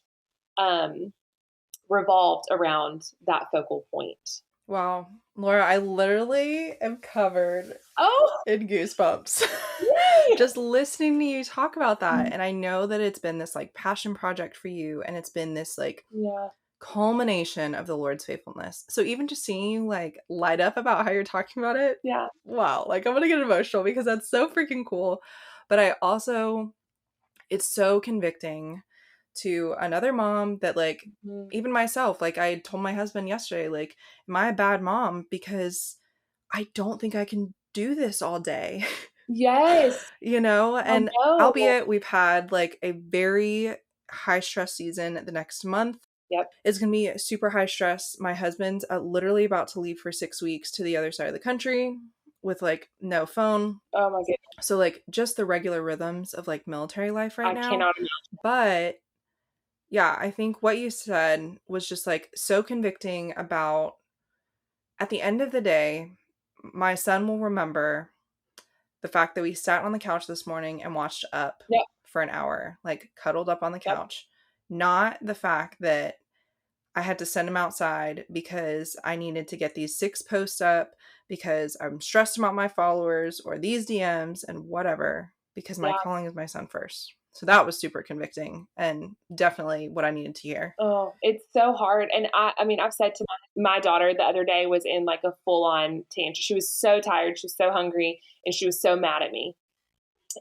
revolved around that focal point. Wow. Laura, I literally am covered in goosebumps. Yay! Just listening to you talk about that. And I know that it's been this like passion project for you, and it's been this like culmination of the Lord's faithfulness. So even just seeing you like light up about how you're talking about it. Yeah. Wow. Like I'm gonna get emotional because that's so freaking cool. But I also, it's so convicting to another mom that like even myself, like I told my husband yesterday, like, am I a bad mom because I don't think I can do this all day? Yes. You know, and albeit we've had like a very high stress season the next month. Yep. It's gonna be super high stress. My husband's literally about to leave for 6 weeks to the other side of the country with like no phone. Oh my goodness. So like just the regular rhythms of like military life right now. I cannot imagine. But yeah, I think what you said was just like so convicting about, at the end of the day, my son will remember the fact that we sat on the couch this morning and watched Up for an hour, like cuddled up on the couch. Not the fact that I had to send him outside because I needed to get these 6 posts up because I'm stressed about my followers or these DMs and whatever, because my calling is my son first. So that was super convicting and definitely what I needed to hear. Oh, it's so hard. And I mean, I've said to my daughter the other day was in like a full on tantrum. She was so tired. She was so hungry, and she was so mad at me.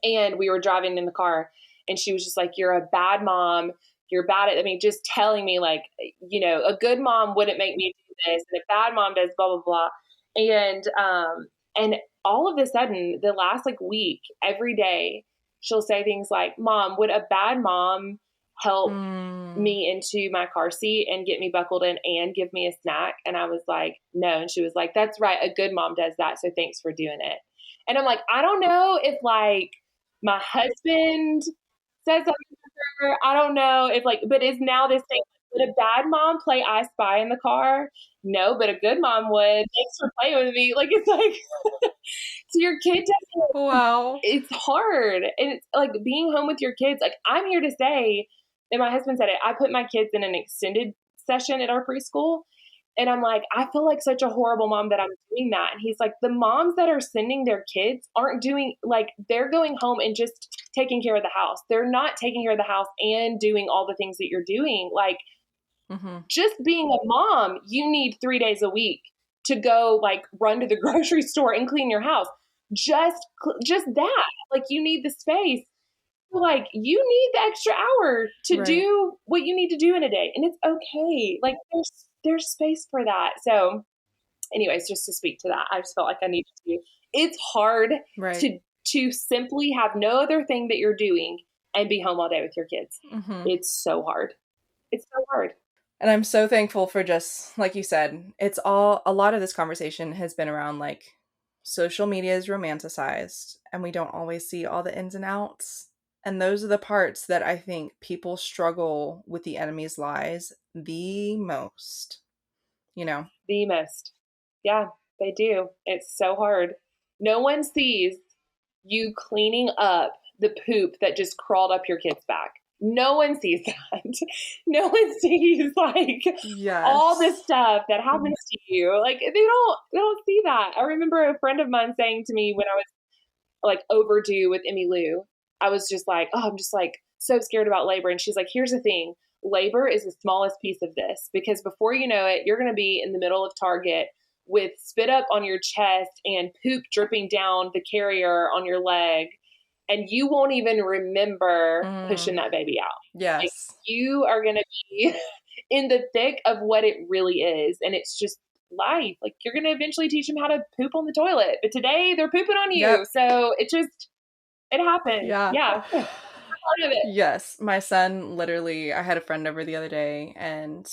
And we were driving in the car, and she was just like, you're a bad mom. You're bad at, I mean, just telling me like, you know, a good mom wouldn't make me do this, and a bad mom does blah, blah, blah. And all of a sudden, the last like week, every day, she'll say things like, Mom, would a bad mom help me into my car seat and get me buckled in and give me a snack? And I was like, no. And she was like, that's right. A good mom does that. So thanks for doing it. And I'm like, I don't know if like my husband says something to her. I don't know if like, but it's now this thing. Would a bad mom play I Spy in the car? No, but a good mom would. Thanks for playing with me. Like, it's like, so your kid doesn't. Wow. It's hard. And it's like being home with your kids. Like, I'm here to say, and my husband said it, I put my kids in an extended session at our preschool. And I'm like, I feel like such a horrible mom that I'm doing that. And he's like, the moms that are sending their kids aren't doing, like, they're going home and just taking care of the house. They're not taking care of the house and doing all the things that you're doing. Like, just being a mom, you need 3 days a week to go like run to the grocery store and clean your house. Just that, like, you need the space. Like, you need the extra hour to do what you need to do in a day. And it's okay. Like, there's space for that. So anyways, just to speak to that, I just felt like I needed to. It's hard to simply have no other thing that you're doing and be home all day with your kids. It's so hard. It's so hard. And I'm so thankful for, just like you said, it's all, a lot of this conversation has been around like social media is romanticized and we don't always see all the ins and outs. And those are the parts that I think people struggle with the enemy's lies the most, you know? The most. Yeah, they do. It's so hard. No one sees you cleaning up the poop that just crawled up your kid's back. No one sees that. No one sees like all this stuff that happens to you. Like, they don't see that. I remember a friend of mine saying to me when I was like overdue with Emmy Lou, I was just like, oh, I'm just like so scared about labor. And she's like, here's the thing. Labor is the smallest piece of this, because before you know it, you're going to be in the middle of Target with spit up on your chest and poop dripping down the carrier on your leg. And you won't even remember pushing that baby out. Yes. Like, you are going to be in the thick of what it really is. And it's just life. Like, you're going to eventually teach them how to poop on the toilet. But today they're pooping on you. So it happens. Yeah. Part of it. Yes. My son, literally, I had a friend over the other day and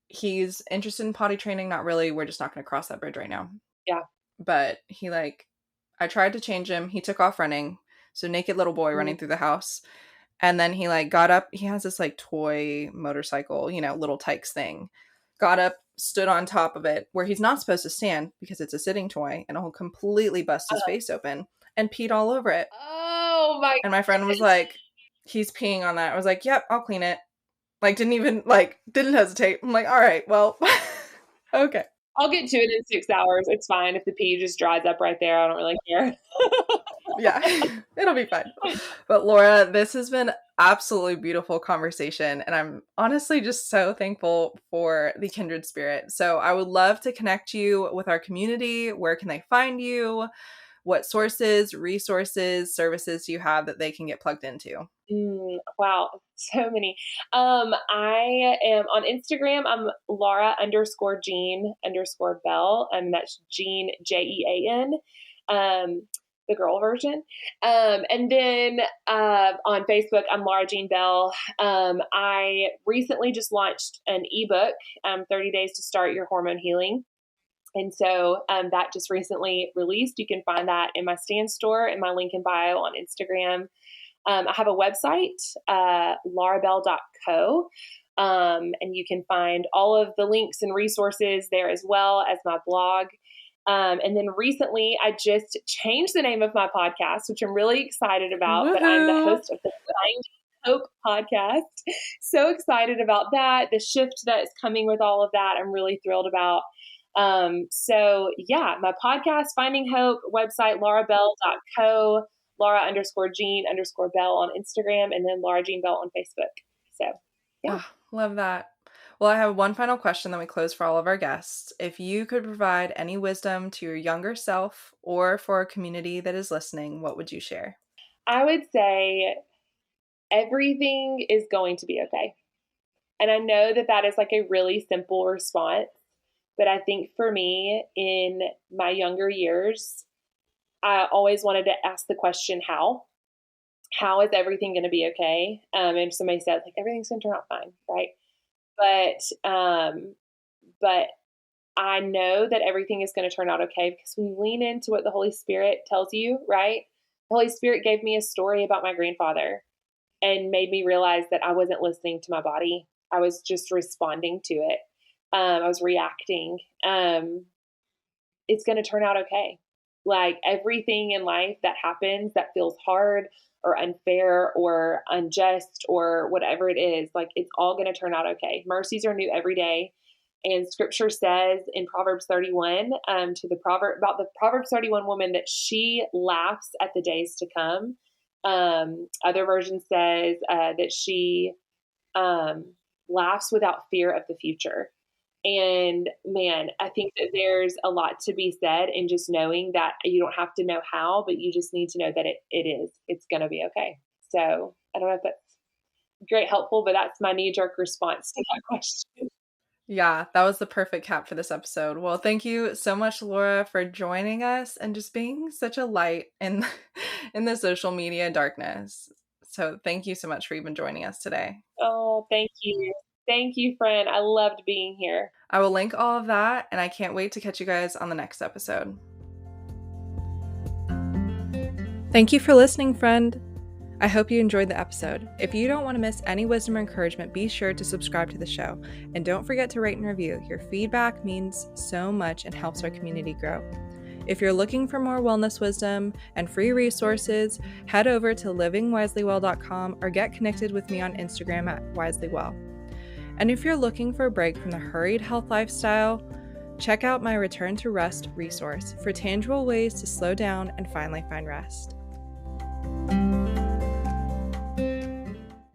he's interested in potty training. Not really. We're just not going to cross that bridge right now. Yeah. But he I tried to change him. He took off running. So naked little boy running through the house. And then he got up. He has this toy motorcycle, little Tykes thing. Got up, stood on top of it where he's not supposed to stand because it's a sitting toy, and he'll completely bust his face open and peed all over it. Oh my And my friend was like, he's peeing on that. I was like, yep, I'll clean it. Like, didn't hesitate. I'm like, all right, well, okay. I'll get to it in 6 hours. It's fine. If the pee just dries up right there, I don't really care. Yeah, it'll be fine. But Laura, this has been absolutely beautiful conversation, and I'm honestly just so thankful for the kindred spirit. So I would love to connect you with our community. Where can they find you? What sources, resources, services do you have that they can get plugged into? Wow, so many. I am on Instagram. I'm Laura_Jean_Bell. That's Jean, Jean, the girl version. And then on Facebook, I'm Laura Jean Bell. I recently just launched an ebook, 30 Days to Start Your Hormone Healing. And so that just recently released. You can find that in my Stand store and my link in bio on Instagram. I have a website, laurabell.co, and you can find all of the links and resources there as well as my blog. And then recently, I just changed the name of my podcast, which I'm really excited about. Woo-hoo. But I'm the host of the Finding Hope podcast. So excited about that. The shift that is coming with all of that, I'm really thrilled about. So yeah, my podcast, Finding Hope, website, laurabell.co, Laura_Jean_Bell on Instagram, and then Laura Jean Bell on Facebook. So yeah. Oh, love that. Well, I have one final question that we close for all of our guests. If you could provide any wisdom to your younger self or for our community that is listening, what would you share? I would say everything is going to be okay. And I know that that is like a really simple response, but I think for me in my younger years, I always wanted to ask the question, how? How is everything going to be okay? And somebody said, like, everything's going to turn out fine, right? But I know that everything is going to turn out okay because when you lean into what the Holy Spirit tells you, right? The Holy Spirit gave me a story about my grandfather and made me realize that I wasn't listening to my body. I was just responding to it. I was reacting. It's going to turn out okay. Like everything in life that happens that feels hard or unfair or unjust or whatever it is, like it's all going to turn out okay. Mercies are new every day. And scripture says in Proverbs 31, about the Proverbs 31 woman that she laughs at the days to come. Other version says that she laughs without fear of the future. And man, I think that there's a lot to be said in just knowing that you don't have to know how, but you just need to know that it's going to be okay. So I don't know if that's great, helpful, but that's my knee-jerk response to that question. Yeah, that was the perfect cap for this episode. Well, thank you so much, Laura, for joining us and just being such a light in the social media darkness. So thank you so much for even joining us today. Oh, thank you. Thank you, friend. I loved being here. I will link all of that, and I can't wait to catch you guys on the next episode. Thank you for listening, friend. I hope you enjoyed the episode. If you don't want to miss any wisdom or encouragement, be sure to subscribe to the show. And don't forget to rate and review. Your feedback means so much and helps our community grow. If you're looking for more wellness wisdom and free resources, head over to livingwiselywell.com or get connected with me on Instagram at wiselywell. And if you're looking for a break from the hurried health lifestyle, check out my Return to Rest resource for tangible ways to slow down and finally find rest.